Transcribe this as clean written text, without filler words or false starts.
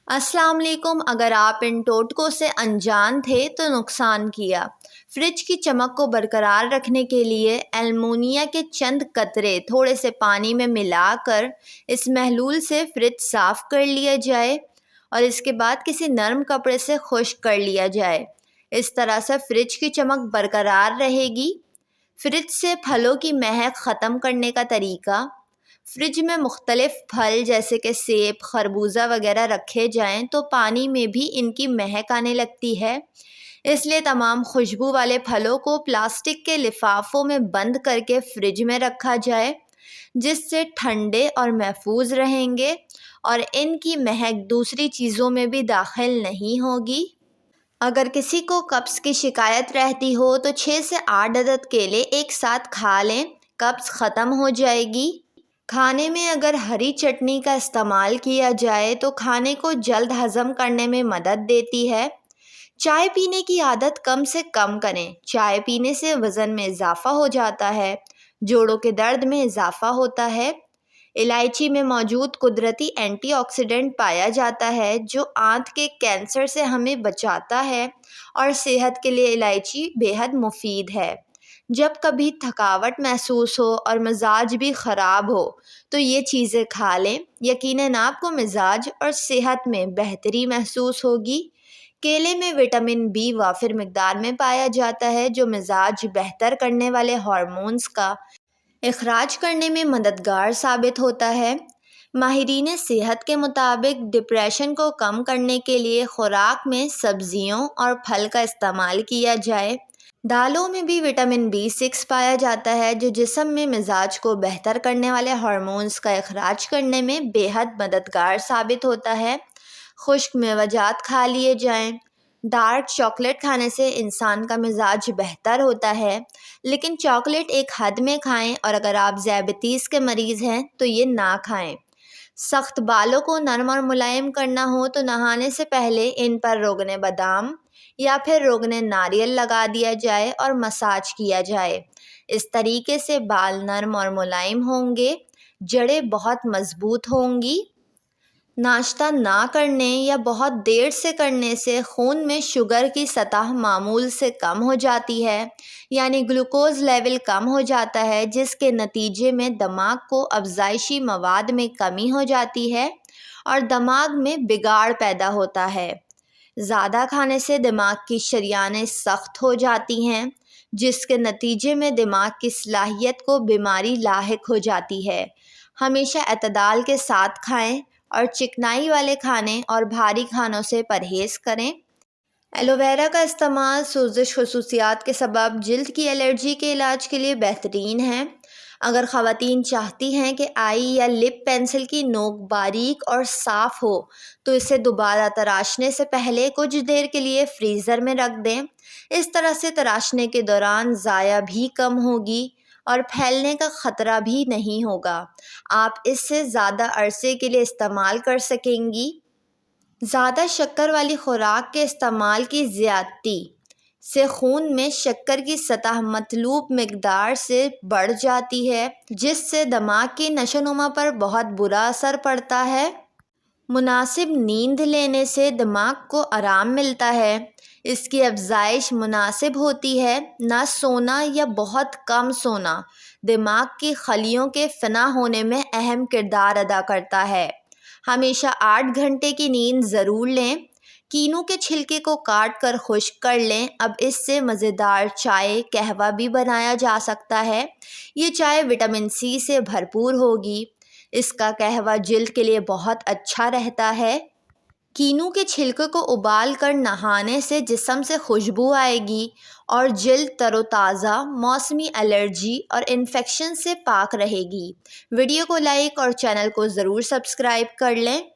अस्सलाम वालेकुम। अगर आप इन टोटकों से अनजान थे तो नुकसान किया। फ्रिज की चमक को बरकरार रखने के लिए एल्युमिनिया के चंद कतरे थोड़े से पानी में मिलाकर इस महलूल से फ्रिज साफ़ कर लिया जाए और इसके बाद किसी नरम कपड़े से खुश्क कर लिया जाए। इस तरह से फ्रिज की चमक बरकरार रहेगी। फ्रिज से फलों की महक ख़त्म करने का तरीका: फ्रिज में मुख्तलिफ फल जैसे कि सेब, खरबूजा वगैरह रखे जाएं तो पानी में भी इनकी महक आने लगती है। इसलिए तमाम खुशबू वाले फलों को प्लास्टिक के लिफाफों में बंद करके फ्रिज में रखा जाए, जिससे ठंडे और महफूज रहेंगे और इनकी महक दूसरी चीज़ों में भी दाखिल नहीं होगी। अगर किसी को कब्ज़ की शिकायत रहती हो तो 6 से 8 अदद केले एक साथ खा लें, कब्ज़ ख़त्म हो जाएगी। खाने में अगर हरी चटनी का इस्तेमाल किया जाए तो खाने को जल्द हज़म करने में मदद देती है। चाय पीने की आदत कम से कम करें। चाय पीने से वज़न में इजाफ़ा हो जाता है, जोड़ों के दर्द में इजाफ़ा होता है। इलायची में मौजूद कुदरती एंटीऑक्सीडेंट पाया जाता है जो आंत के कैंसर से हमें बचाता है और सेहत के लिए इलायची बेहद मुफीद है। जब कभी थकावट महसूस हो और मिजाज भी ख़राब हो तो ये चीज़ें खा लें, यकीनन आपको मिजाज और सेहत में बेहतरी महसूस होगी। केले में विटामिन बी वाफिर मिकदार में पाया जाता है जो मिजाज बेहतर करने वाले हार्मोन्स का इखराज करने में मददगार साबित होता है। माहिरीन सेहत के मुताबिक डिप्रेशन को कम करने के लिए खुराक में सब्जियों और फल का इस्तेमाल किया जाए। दालों में भी विटामिन B6 पाया जाता है जो जिस्म में मिजाज को बेहतर करने वाले हार्मोन्स का इखराज करने में बेहद मददगार साबित होता है। खुश्क मेवजात खा लिए जाएं। डार्क चॉकलेट खाने से इंसान का मिजाज बेहतर होता है, लेकिन चॉकलेट एक हद में खाएं और अगर आप ज़ियाबतीस के मरीज़ हैं तो ये ना खाएं। सख्त बालों को नरम और मुलायम करना हो तो नहाने से पहले इन पर रोगने बादाम या फिर रोगने नारियल लगा दिया जाए और मसाज किया जाए। इस तरीके से बाल नरम और मुलायम होंगे, जड़ें बहुत मजबूत होंगी। नाश्ता ना करने या बहुत देर से करने से खून में शुगर की सतह मामूल से कम हो जाती है, यानी ग्लूकोज़ लेवल कम हो जाता है, जिसके नतीजे में दिमाग को अफ़ज़ाइशी मवाद में कमी हो जाती है और दिमाग में बिगाड़ पैदा होता है। ज़्यादा खाने से दिमाग की शरियानें सख्त हो जाती हैं, जिसके नतीजे में दिमाग की सलाहियत को बीमारी लाहिक हो जाती है। हमेशा एतदाल के साथ खाएं और चिकनाई वाले खाने और भारी खानों से परहेज़ करें। एलोवेरा का इस्तेमाल सोजिश खसूसियात के सबब जिल्द की एलर्जी के इलाज के लिए बेहतरीन है। अगर ख़वातीन चाहती हैं कि आई या लिप पेंसिल की नोक बारीक और साफ़ हो तो इसे दोबारा तराशने से पहले कुछ देर के लिए फ्रीज़र में रख दें। इस तरह से तराशने के दौरान ज़ाया भी कम होगी और फैलने का ख़तरा भी नहीं होगा। आप इससे ज़्यादा अरसे के लिए इस्तेमाल कर सकेंगी। ज़्यादा शक्कर वाली खुराक के इस्तेमाल की ज़्यादती से खून में शक्कर की सतह मतलूब मिकदार से बढ़ जाती है, जिससे दिमाग की नशोनुमा पर बहुत बुरा असर पड़ता है। मुनासिब नींद लेने से दिमाग को आराम मिलता है, इसकी अफजाइश मुनासिब होती है। ना सोना या बहुत कम सोना दिमाग की खलियों के फना होने में अहम किरदार अदा करता है। हमेशा 8 घंटे की नींद ज़रूर लें। कीनू के छिलके को काट कर खुश्क कर लें। अब इससे मज़ेदार चाय कहवा भी बनाया जा सकता है। ये चाय विटामिन C से भरपूर होगी। इसका कहवा जिल्द के लिए बहुत अच्छा रहता है। कीनू के छिलके को उबाल कर नहाने से जिस्म से खुशबू आएगी और जिल्द तरोताज़ा, मौसमी एलर्जी और इन्फेक्शन से पाक रहेगी। वीडियो को लाइक और चैनल को ज़रूर सब्सक्राइब कर लें।